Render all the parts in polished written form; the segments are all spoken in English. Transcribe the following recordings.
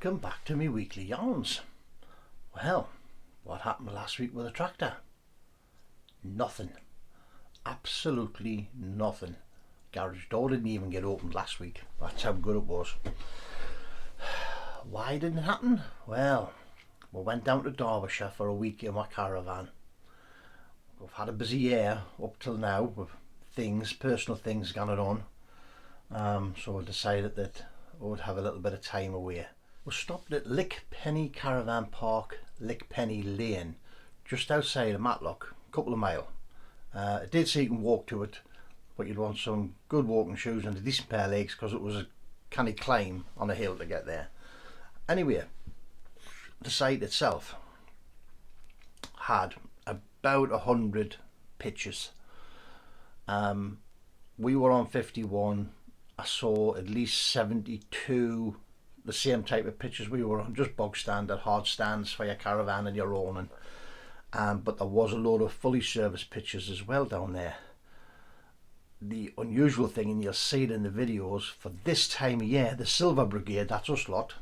welcome back to me weekly yarns. Well, what happened last week with the tractor? Nothing. Absolutely nothing. Garage door didn't even get opened last week. That's how good it was. Why didn't it happen? Well, we went down to Derbyshire for a week in my caravan. We've had a busy year up till now with personal things going on. So we decided that we would have a little bit of time away. We stopped at Lickpenny Caravan Park, Lickpenny Lane, just outside of Matlock, a couple of miles. It did say you can walk to it, but you'd want some good walking shoes and a decent pair of legs because it was a canny climb on a hill to get there. Anyway, the site itself had about 100 pitches. We were on 51. I saw at least 72 the same type of pitches we were on, just bog standard hard stands for your caravan and your awning. But there was a load of fully serviced pitches as well down there. The unusual thing, and you'll see it in the videos, for this time of year, the Silver Brigade, that's us lot,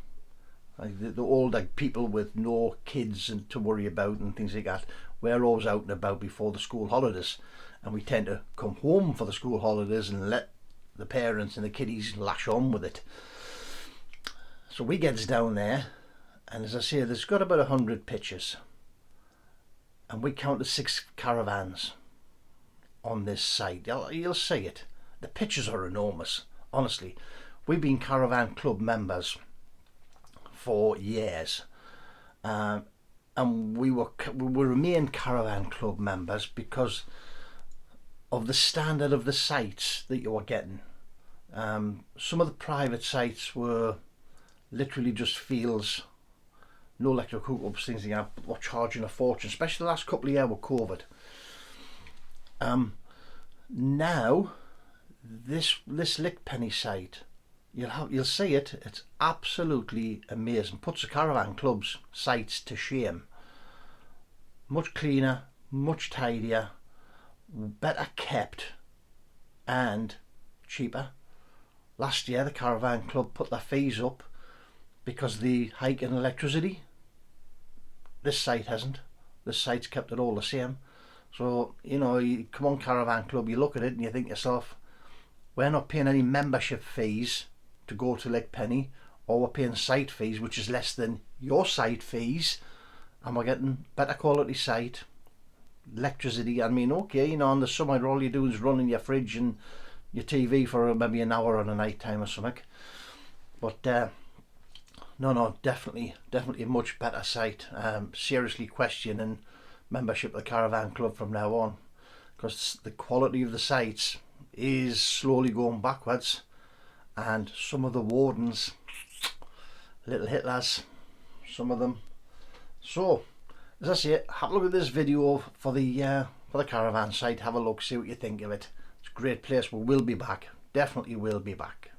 like the older people with no kids and to worry about and things like that, we're always out and about before the school holidays, and we tend to come home for the school holidays and let the parents and the kiddies lash on with it. So we gets down there, and as I say, there's got about 100 pitches, and we counted 6 caravans on this site. You'll see it. The pitches are enormous, honestly. We've been caravan club members for years, and we remain caravan club members because of the standard of the sites that you were getting. Some of the private sites were literally just fields, no electric hookups, things like that, but were charging a fortune, especially the last couple of years with COVID. Now this Lickpenny site, you'll see it, it's absolutely amazing. Puts the caravan club's sites to shame. Much cleaner, much tidier, better kept, and cheaper. Last year the caravan club put their fees up because of the hike in electricity. This site hasn't. This site's kept it all the same. So, you know, you come on caravan club, you look at it and you think to yourself, we're not paying any membership fees to go to Lickpenny, or we're paying site fees, which is less than your site fees, and we're getting better quality site, electricity. I mean, okay, you know, in the summer all you do is run in your fridge and your TV for maybe an hour on a night time or something. But no, definitely a much better site. Seriously questioning membership of the caravan club from now on, because the quality of the sites is slowly going backwards, and some of the wardens, little hitlers, some of them. So as I say, have a look at this video for the caravan site. Have a look, see what you think of it. It's a great place. We will be back, definitely will be back.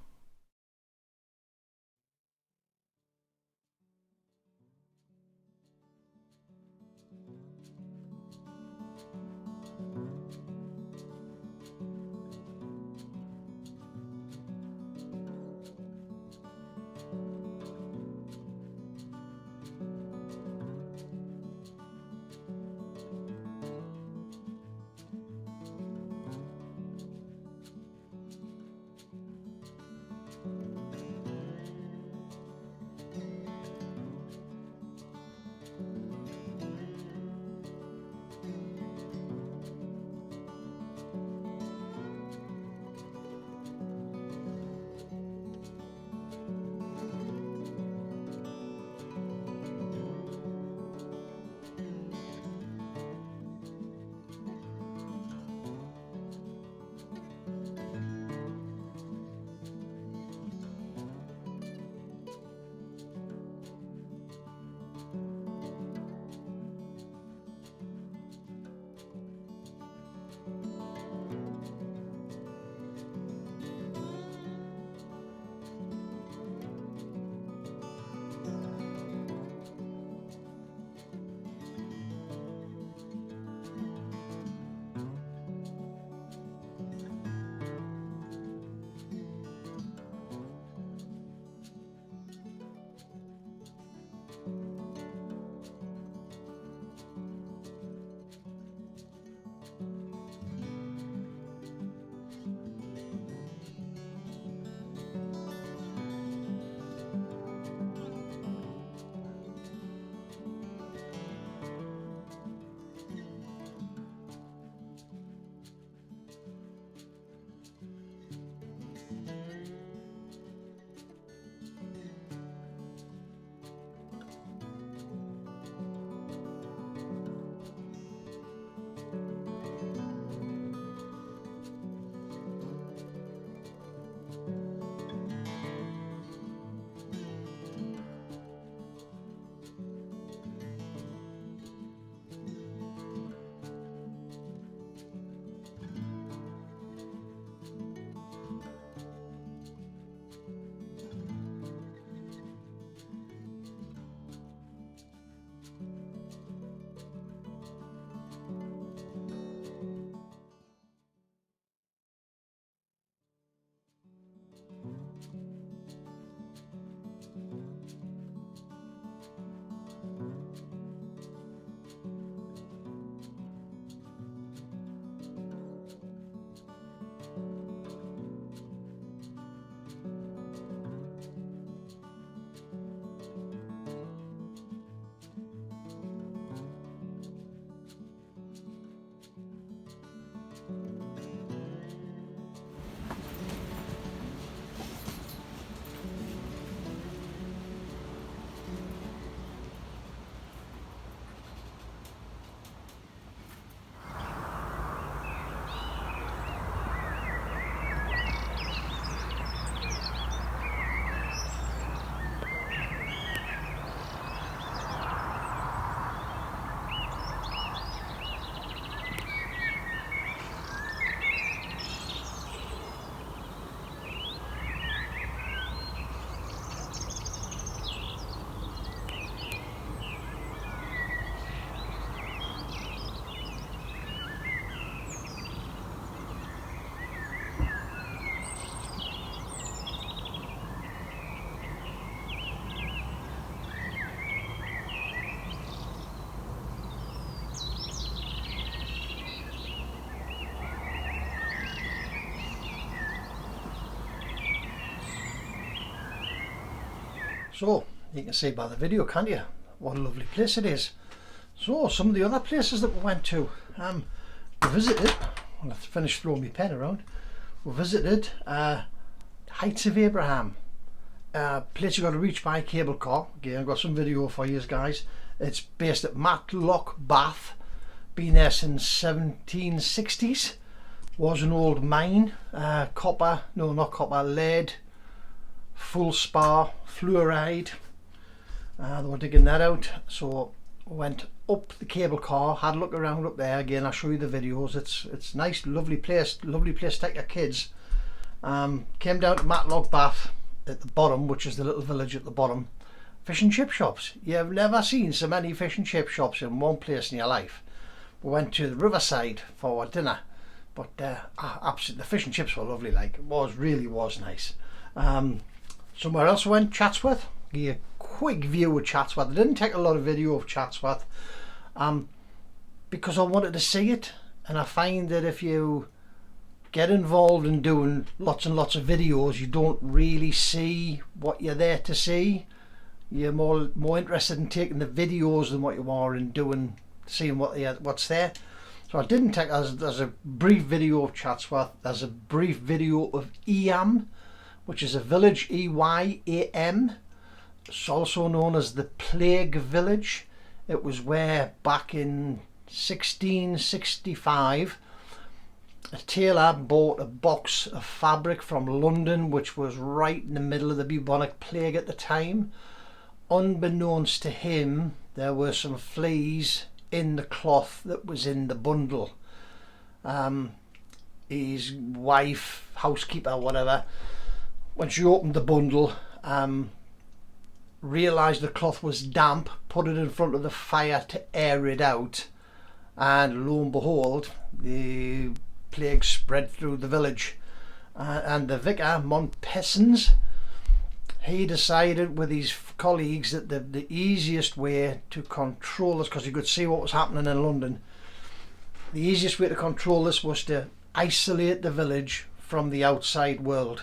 So you can see by the video, can't you, what a lovely place it is. So some of the other places that we went to, we visited, when I finished throwing my pen around, we visited Heights of Abraham, place you got to reach by cable car. Again, I've got some video for you guys. It's based at Matlock, Bath. Been there since 1760s. Was an old mine, copper, no not copper, lead, full spar, fluoride. They were digging that out, so went up the cable car, had a look around up there. Again, I'll show you the videos. It's nice, lovely place to take your kids. Came down to Matlock, Bath at the bottom, which is the little village at the bottom. Fish and chip shops. You've never seen so many fish and chip shops in one place in your life. We went to the riverside for our dinner, but absolutely, the fish and chips were lovely. Like, it really was nice. Somewhere else we went, Chatsworth. Give you a quick view of Chatsworth. I didn't take a lot of video of Chatsworth because I wanted to see it, and I find that if you get involved in doing lots and lots of videos, you don't really see what you're there to see. You're more interested in taking the videos than what you are in seeing what's there. So I didn't take, there's a brief video of Chatsworth, there's a brief video of Eyam, which is a village, E-Y-A-M. It's also known as the Plague Village. It was where back in 1665 a tailor bought a box of fabric from London, which was right in the middle of the bubonic plague at the time. Unbeknownst to him, there were some fleas in the cloth that was in the bundle. His wife, housekeeper, whatever, when she opened the bundle, realised the cloth was damp, put it in front of the fire to air it out, and lo and behold, the plague spread through the village. And the vicar, Montpessins, he decided with his colleagues that the easiest way to control this, because he could see what was happening in London, the easiest way to control this was to isolate the village from the outside world.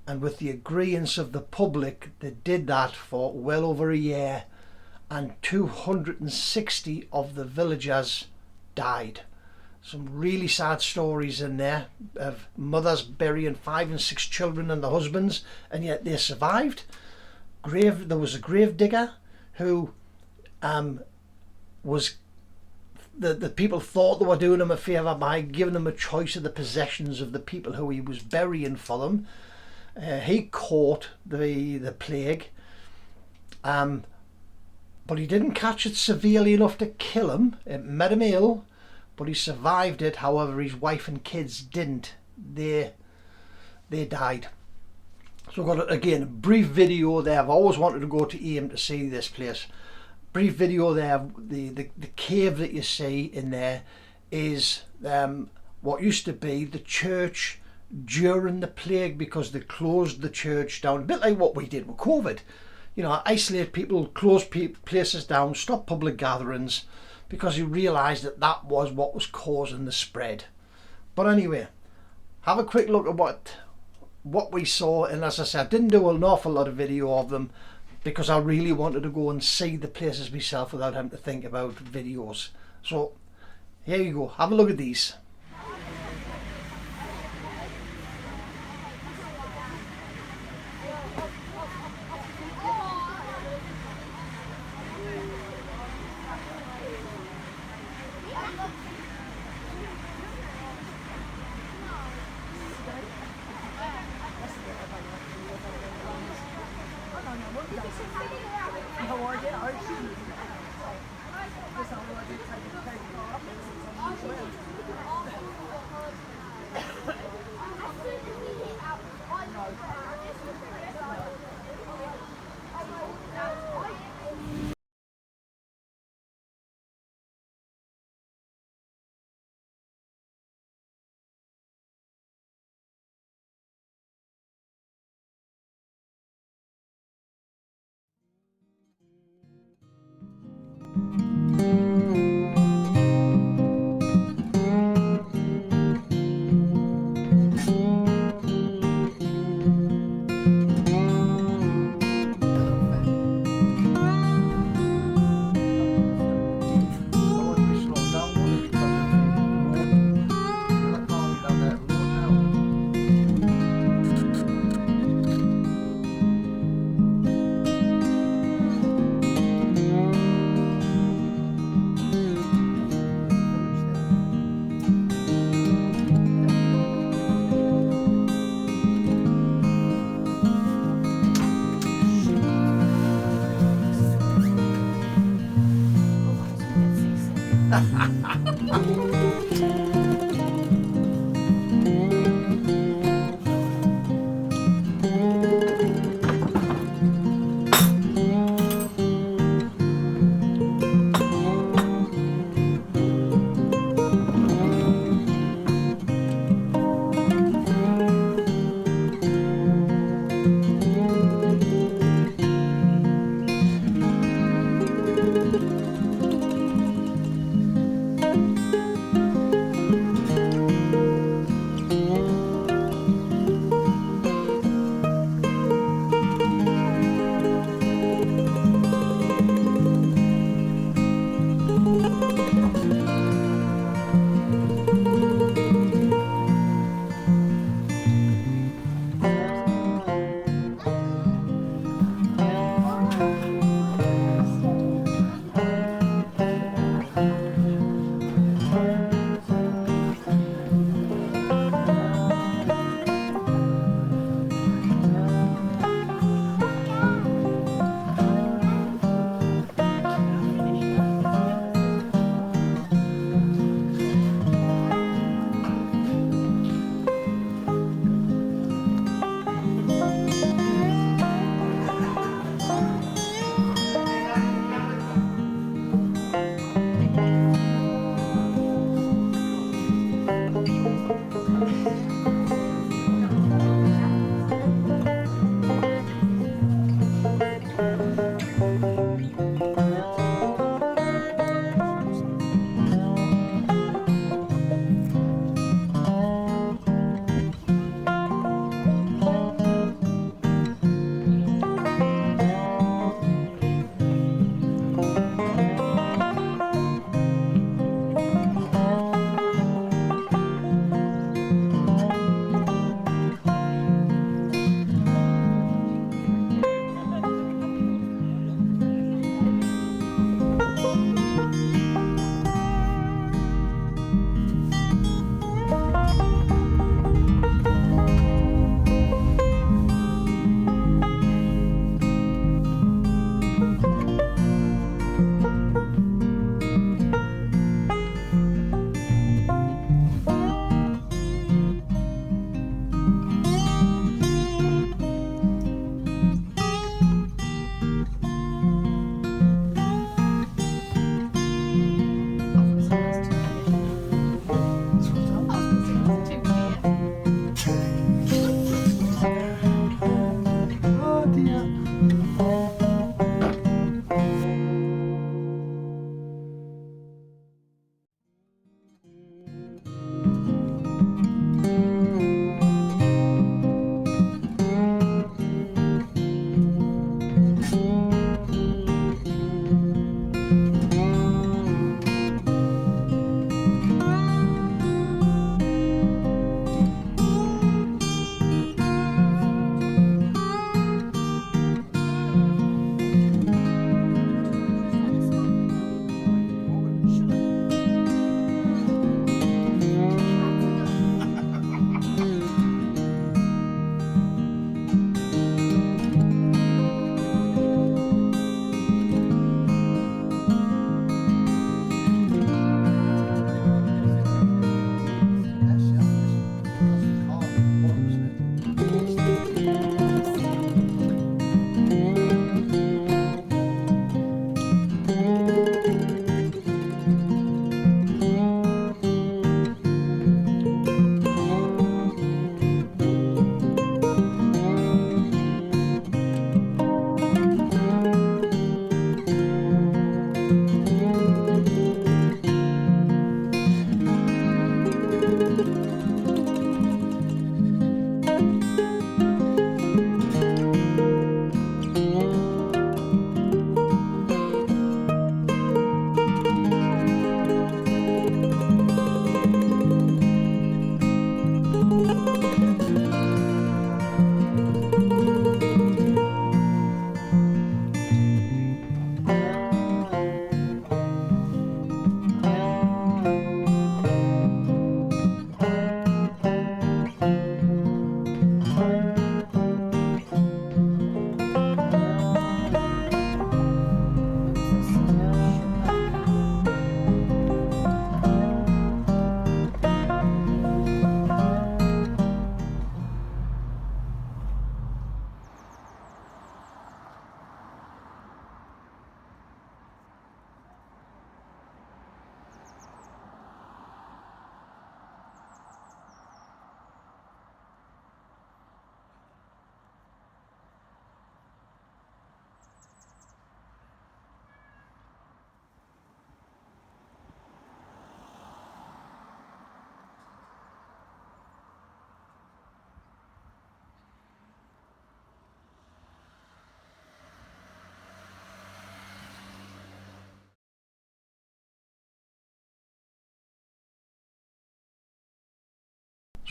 And with the agreeance of the public, they did that for well over a year, and 260 of the villagers died. Some really sad stories in there of mothers burying 5 and 6 children and the husbands, and yet they survived. There was a grave digger who was the people thought they were doing him a favour by giving him a choice of the possessions of the people who he was burying for them. He caught the plague, but he didn't catch it severely enough to kill him. It made him ill, but he survived it. However, his wife and kids didn't. They died. So I've got, again, a brief video there. I've always wanted to go to Eyam to see this place. Brief video there. The cave that you see in there is what used to be the church during the plague, because they closed the church down, a bit like what we did with COVID. You know, isolate people, close places down, stop public gatherings, because he realised that that was what was causing the spread. But anyway, have a quick look at what we saw. And as I said, I didn't do an awful lot of video of them because I really wanted to go and see the places myself without having to think about videos. So here you go, have a look at these.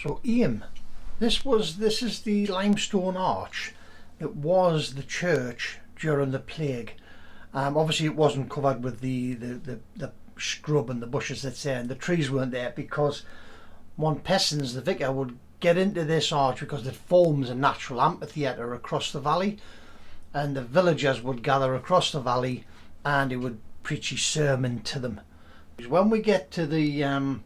So Ian, this is the limestone arch that was the church during the plague. Obviously it wasn't covered with the scrub and the bushes that's there, and the trees weren't there because Montpessins, the vicar, would get into this arch because it forms a natural amphitheatre across the valley, and the villagers would gather across the valley and he would preach his sermon to them. When we get to the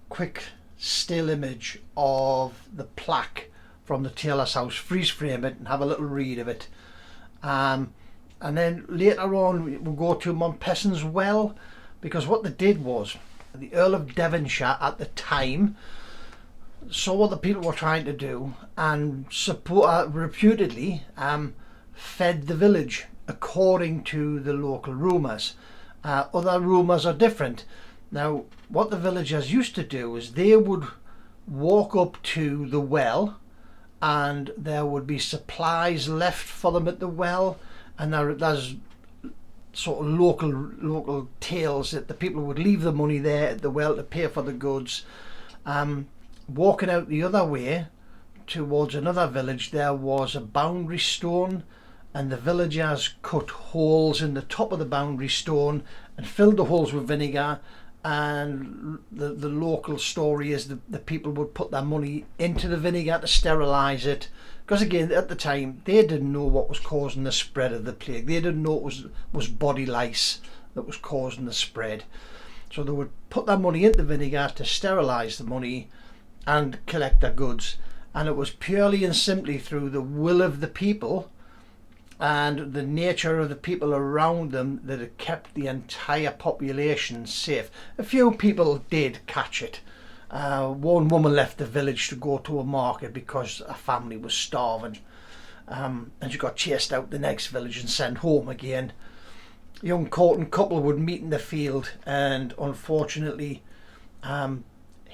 quick still image of the plaque from the tailor's house, freeze frame it and have a little read of it, and then later on we'll go to Montpessins well, because what they did was the Earl of Devonshire at the time saw what the people were trying to do and reputedly fed the village according to the local rumours. Other rumours are different. Now what the villagers used to do is they would walk up to the well and there would be supplies left for them at the well, and there's sort of local tales that the people would leave the money there at the well to pay for the goods. Walking out the other way towards another village, there was a boundary stone, and the villagers cut holes in the top of the boundary stone and filled the holes with vinegar, and the local story is the people would put their money into the vinegar to sterilise it, because again at the time they didn't know what was causing the spread of the plague. They didn't know it was body lice that was causing the spread, so they would put their money into vinegar to sterilise the money and collect their goods. And it was purely and simply through the will of the people and the nature of the people around them that it kept the entire population safe. A few people did catch it. One woman left the village to go to a market because her family was starving, and she got chased out the next village and sent home again. A young courting couple would meet in the field, and unfortunately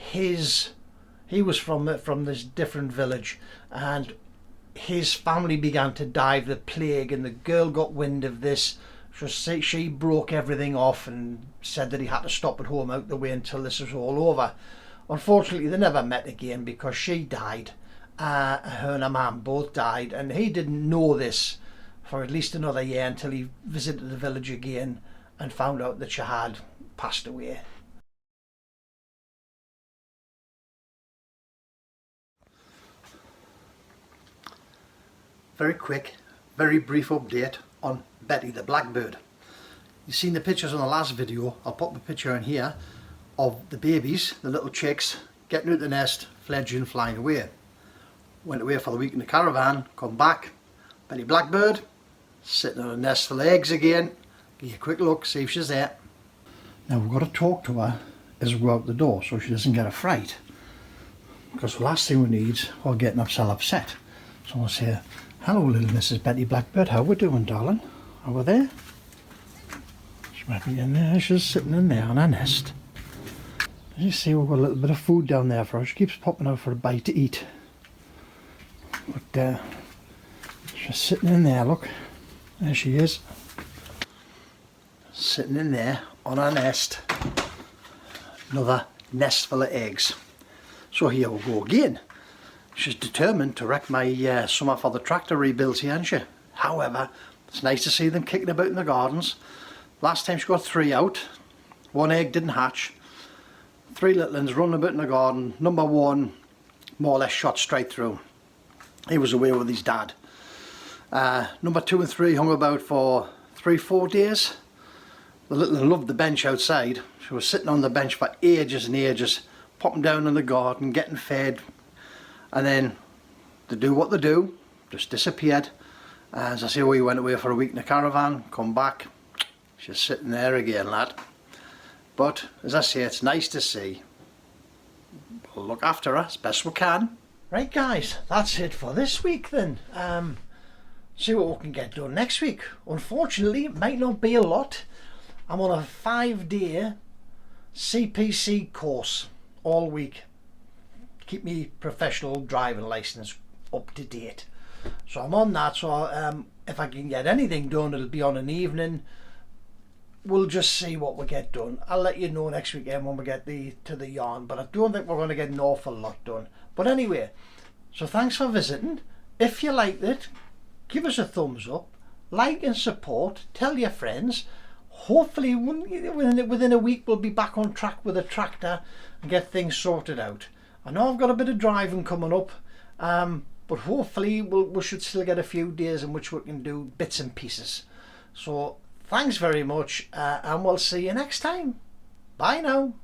he was from this different village, and his family began to die of the plague, and the girl got wind of this. She broke everything off and said that he had to stop at home out the way until this was all over. Unfortunately they never met again because she died, her and her mum both died, and he didn't know this for at least another year until he visited the village again and found out that she had passed away. Very quick, very brief update on Betty the blackbird. You've seen the pictures on the last video. I'll pop the picture in here of the babies, the little chicks, getting out the nest, fledgling, flying away. Went away for the week in the caravan, come back, Betty blackbird, sitting on a nest full of eggs again. Give you a quick look, see if she's there. Now we've got to talk to her as we go out the door so she doesn't get a fright. Because the last thing we need is her getting herself upset. So I'll say, hello little Mrs. Betty Blackbird, how we doing darling? Are we there? She might be in there, she's sitting in there on her nest. As you see, we've got a little bit of food down there for her. She keeps popping out for a bite to eat. But she's sitting in there, look. There she is. Sitting in there on her nest. Another nest full of eggs. So here we go again. She's determined to wreck my summer for the tractor rebuilds here, isn't she? However, it's nice to see them kicking about in the gardens. Last time she got 3 out. 1 egg didn't hatch. 3 little ones running about in the garden. Number 1 more or less shot straight through. He was away with his dad. Number 2 and 3 hung about for 3-4 days. The little one loved the bench outside. She was sitting on the bench for ages and ages, popping down in the garden, getting fed. And then they do what they do, just disappeared. As I say, we went away for a week in a caravan, come back, she's sitting there again, lad. But as I say, it's nice to see. We'll look after her as best we can. Right guys, that's it for this week then. See what we can get done next week. Unfortunately, it might not be a lot. I'm on a 5-day CPC course all week. Keep me professional driving license up to date. So I'm on that, so if I can get anything done, it'll be on an evening. we'll just see what we get done. I'll let you know next weekend when we get to the yarn, but I don't think we're going to get an awful lot done. But anyway, so thanks for visiting. If you liked it, give us a thumbs up, like and support, tell your friends. Hopefully within a week we'll be back on track with a tractor and get things sorted out. I know I've got a bit of driving coming up, but hopefully we should still get a few days in which we can do bits and pieces. So thanks very much, and we'll see you next time. Bye now.